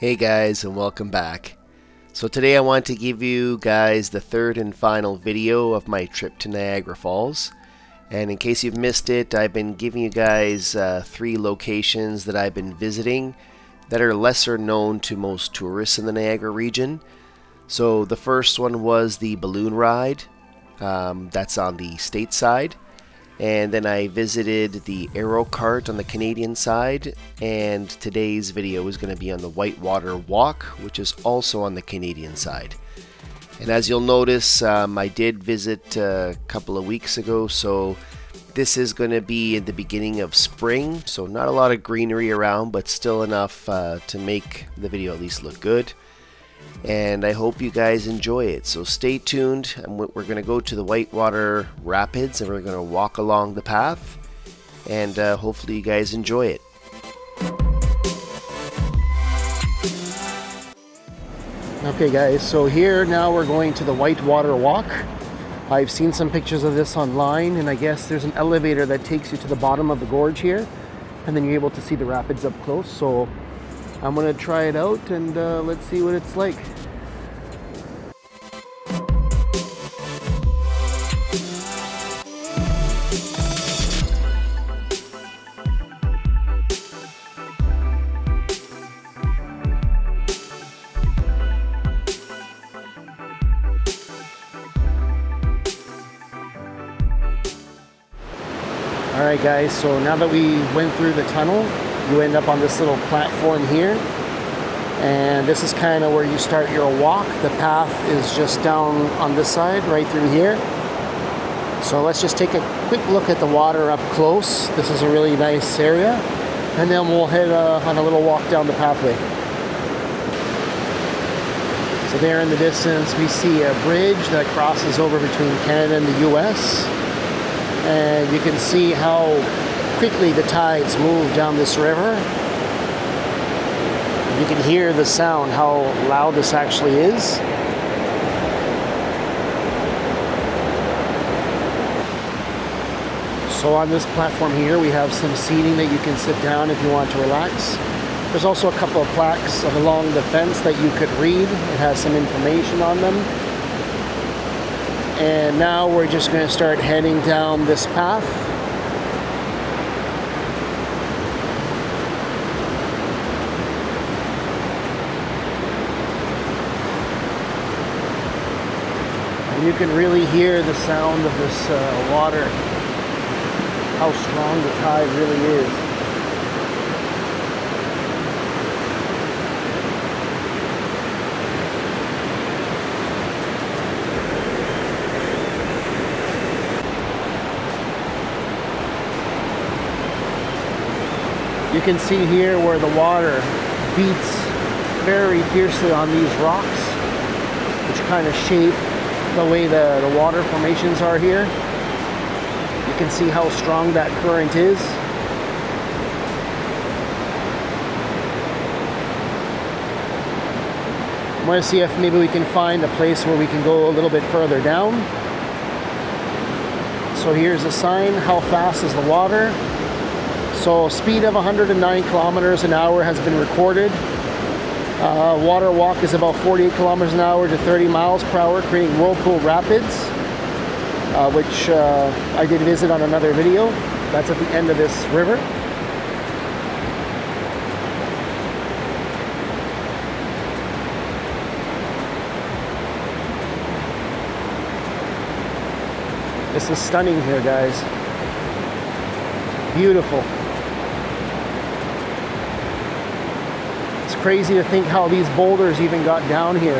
Hey guys, and welcome back. So today I want to give you guys the third and final video of my trip to Niagara Falls. And in case you've missed it, I've been giving you guys 3 locations that I've been visiting that are lesser known to most tourists in the Niagara region. So the first one was the balloon ride, that's on the state side. And then I visited the aero cart on the Canadian side, and today's video is going to be on the Waterwalk, which is also on the Canadian side. And as you'll notice, I did visit a couple of weeks ago, so this is going to be in the beginning of spring, so not a lot of greenery around, but still enough to make the video at least look good. And I hope you guys enjoy it, so stay tuned. We're going to go to the Whitewater Rapids and we're going to walk along the path, and hopefully you guys enjoy it. Okay guys, so here now we're going to the Whitewater Walk. I've seen some pictures of this online, and I guess there's an elevator that takes you to the bottom of the gorge here, and then you're able to see the rapids up close. So I'm going to try it out, and let's see what it's like. Alright guys, so now that we went through the tunnel, you end up on this little platform here, and this is kind of where you start your walk. The path is just down on this side, right through here. So let's just take a quick look at the water up close. This is a really nice area, and then we'll head on a little walk down the pathway. So there in the distance we see a bridge that crosses over between Canada and the US. And you can see how quickly the tides move down this river. You can hear the sound, how loud this actually is. So on this platform here, we have some seating that you can sit down if you want to relax. There's also a couple of plaques along the fence that you could read. It has some information on them. And now we're just going to start heading down this path. And you can really hear the sound of this water, how strong the tide really is. You can see here where the water beats very fiercely on these rocks, which kind of shape the way the water formations are here. You can see how strong that current is. I'm going to see if maybe we can find a place where we can go a little bit further down. So here's a sign, how fast is the water? So speed of 109 kilometers an hour has been recorded. Waterwalk is about 48 kilometers an hour to 30 miles per hour, creating whirlpool rapids, which I did visit on another video. That's at the end of this river. This is stunning here, guys. Beautiful. It's crazy to think how these boulders even got down here.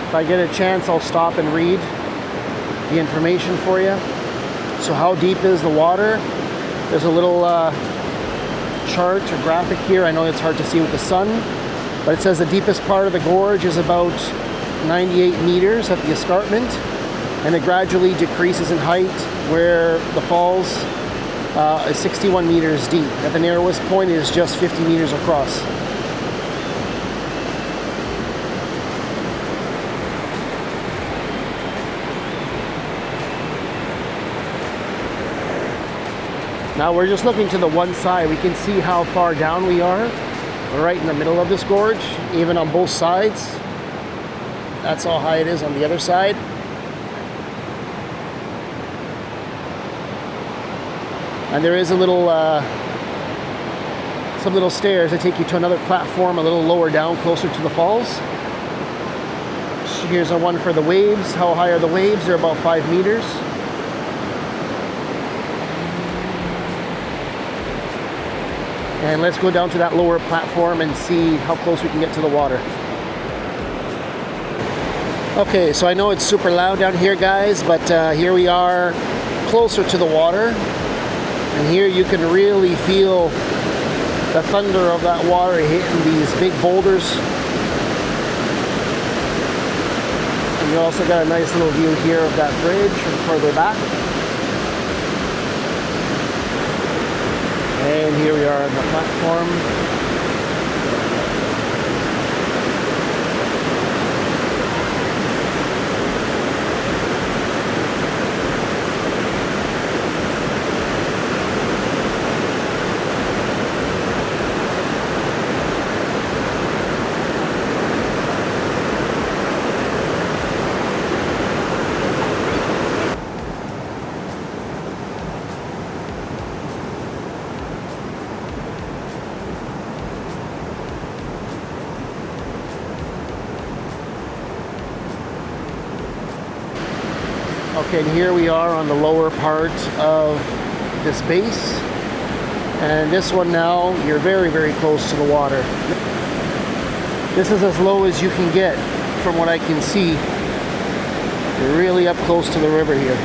If I get a chance, I'll stop and read the information for you. So how deep is the water? There's a little chart or graphic here. I know it's hard to see with the sun, but it says the deepest part of the gorge is about 98 meters at the escarpment, and it gradually decreases in height where the falls is 61 meters deep. At the narrowest point is just 50 meters across. Now we're just looking to the one side. We can see how far down we are. We're right in the middle of this gorge, even on both sides. That's how high it is on the other side. And there is a little, some little stairs that take you to another platform a little lower down, closer to the falls. Here's a one for the waves. How high are the waves? They're about 5 meters. And let's go down to that lower platform and see how close we can get to the water. Okay, so I know it's super loud down here, guys, but here we are closer to the water. And here you can really feel the thunder of that water hitting these big boulders. And you also got a nice little view here of that bridge from further back. And here we are on the platform. Okay, and here we are on the lower part of this base. And this one now, you're very, very close to the water. This is as low as you can get from what I can see. You're really up close to the river here.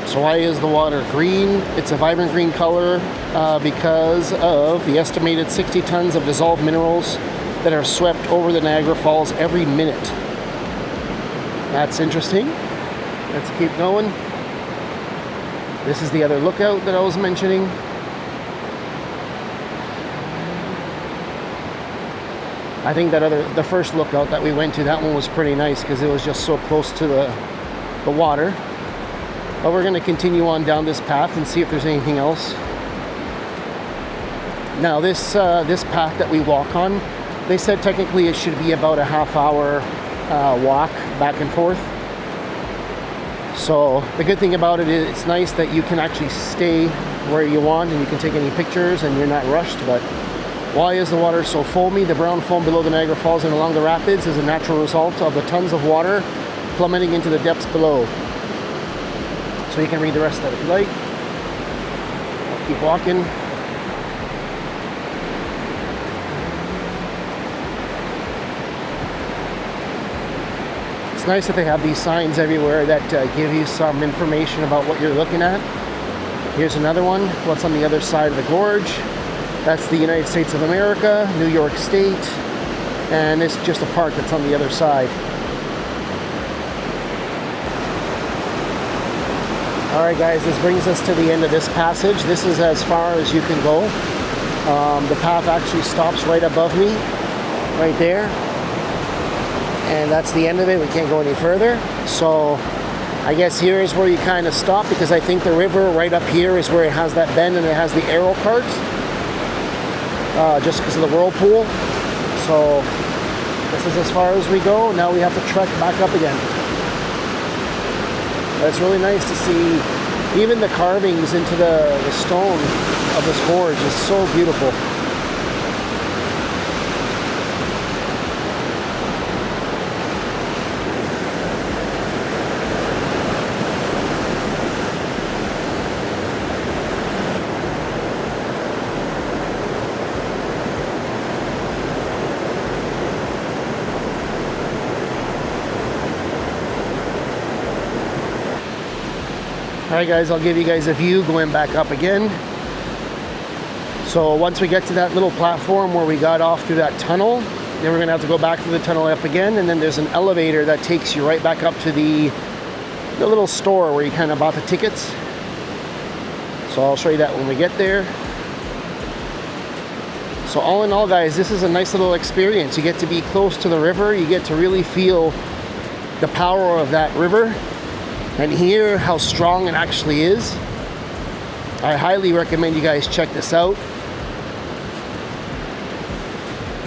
So why is the water green? It's a vibrant green color because of the estimated 60 tons of dissolved minerals that are swept over the Niagara Falls every minute. That's interesting. Let's keep going. This is the other lookout that I was mentioning. I think the first lookout that we went to, that one was pretty nice because it was just so close to the water. But we're going to continue on down this path and see if there's anything else. Now this path that we walk on, they said technically it should be about a half-hour walk back and forth. So the good thing about it is it's nice that you can actually stay where you want and you can take any pictures and you're not rushed. But why is the water so foamy? The brown foam below the Niagara Falls and along the rapids is a natural result of the tons of water plummeting into the depths below. So you can read the rest of that if you like. I'll keep walking. It's nice that they have these signs everywhere that give you some information about what you're looking at. Here's another one. What's on the other side of the gorge? That's the United States of America, New York State, and it's just a park that's on the other side. Alright guys, this brings us to the end of this passage. This is as far as you can go. The path actually stops right above me, right there. And that's the end of it. We can't go any further. So I guess here is where you kind of stop, because I think the river right up here is where it has that bend and it has the arrow cart. Just because of the whirlpool. So this is as far as we go. Now we have to trek back up again. But it's really nice to see even the carvings into the stone of this gorge is so beautiful. Alright guys, I'll give you guys a view going back up again. So once we get to that little platform where we got off through that tunnel, then we're going to have to go back through the tunnel up again, and then there's an elevator that takes you right back up to the little store where you kind of bought the tickets. So I'll show you that when we get there. So all in all guys, this is a nice little experience. You get to be close to the river, you get to really feel the power of that river and hear how strong it actually is. I highly recommend you guys check this out.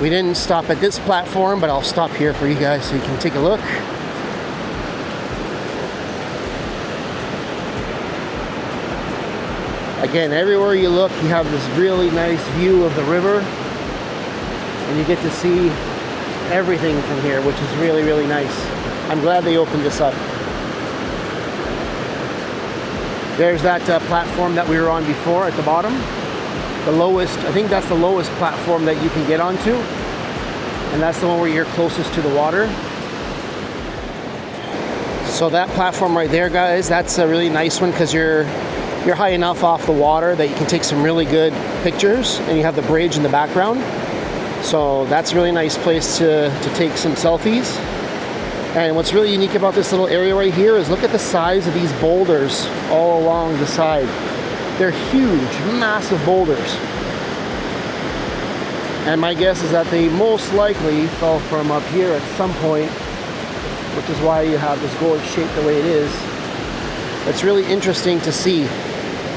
We didn't stop at this platform, but I'll stop here for you guys so you can take a look. Again, everywhere you look, you have this really nice view of the river, and you get to see everything from here, which is really, really nice. I'm glad they opened this up. There's that platform that we were on before at the bottom. The lowest, I think that's the lowest platform that you can get onto, and that's the one where you're closest to the water. So that platform right there guys, that's a really nice one because you're high enough off the water that you can take some really good pictures, and you have the bridge in the background. So that's a really nice place to take some selfies. And what's really unique about this little area right here is look at the size of these boulders all along the side. They're huge, massive boulders. And my guess is that they most likely fell from up here at some point, which is why you have this gorge shape the way it is. It's really interesting to see.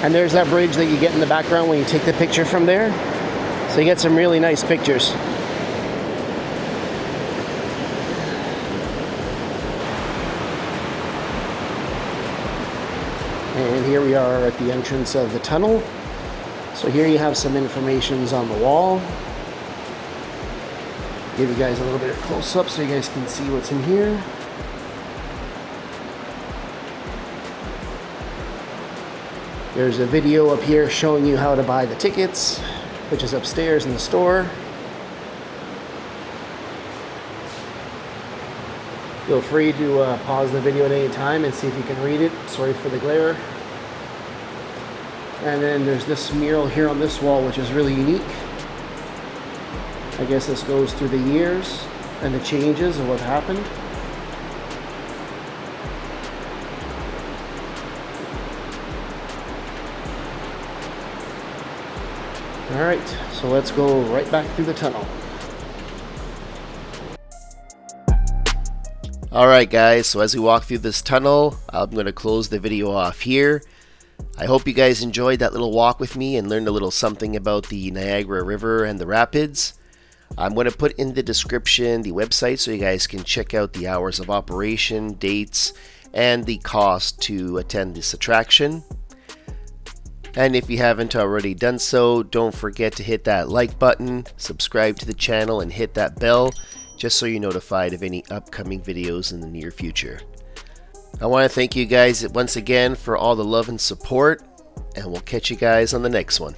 And there's that bridge that you get in the background when you take the picture from there. So you get some really nice pictures. And here we are at the entrance of the tunnel. So here you have some information on the wall. Give you guys a little bit of close up so you guys can see what's in here. There's a video up here showing you how to buy the tickets, which is upstairs in the store. Feel free to pause the video at any time and see if you can read it. Sorry for the glare. And then there's this mural here on this wall, which is really unique. I guess this goes through the years and the changes of what happened. Alright, so let's go right back through the tunnel. Alright guys, so as we walk through this tunnel, I'm going to close the video off here. I hope you guys enjoyed that little walk with me and learned a little something about the Niagara River and the rapids. I'm going to put in the description the website so you guys can check out the hours of operation, dates, and the cost to attend this attraction. And if you haven't already done so, don't forget to hit that like button, subscribe to the channel, and hit that bell just so you're notified of any upcoming videos in the near future. I want to thank you guys once again for all the love and support, and we'll catch you guys on the next one.